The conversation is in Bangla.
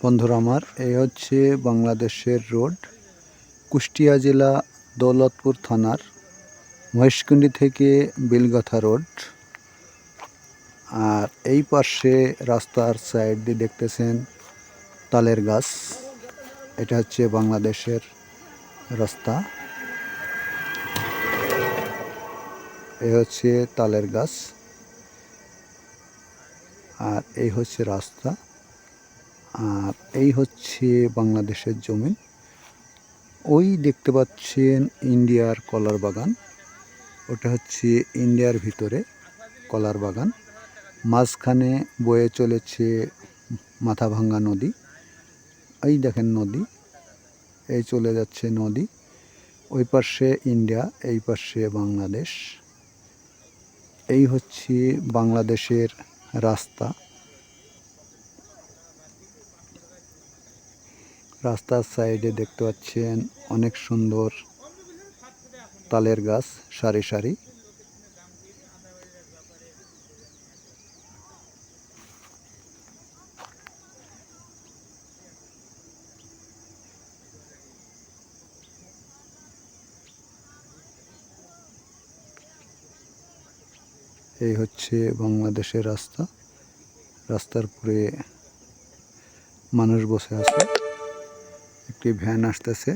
বন্ধুরা আমার, এই হচ্ছে বাংলাদেশের রোড। কুষ্টিয়া জেলা দৌলতপুর থানার মহেশকুন্ডি থেকে বিলগাথা রোড। আর এই পাশে রাস্তার সাইড দিয়ে দেখতেছেন তালের গাছ। এটা হচ্ছে বাংলাদেশের রাস্তা। এই হচ্ছে তালের গাছ আর এই হচ্ছে রাস্তা। আর এই হচ্ছে বাংলাদেশের জমি। ওই দেখতে পাচ্ছেন ইন্ডিয়ার কলার বাগান। ওটা হচ্ছে ইন্ডিয়ার ভিতরে কলার বাগান। মাঝখানে বয়ে চলেছে মাথাভাঙ্গা নদী। এই দেখেন নদী, এই চলে যাচ্ছে নদী। ওই পাশে ইন্ডিয়া, এই পাশে বাংলাদেশ। এই হচ্ছে বাংলাদেশের রাস্তা। রাস্তার সাইডে দেখতে পাচ্ছেন অনেক সুন্দর তালের গাছ সারি সারি। এই হচ্ছে বাংলাদেশের রাস্তা। রাস্তার উপরে মানুষ বসে আছে, একটি ভ্যান আসতেছে।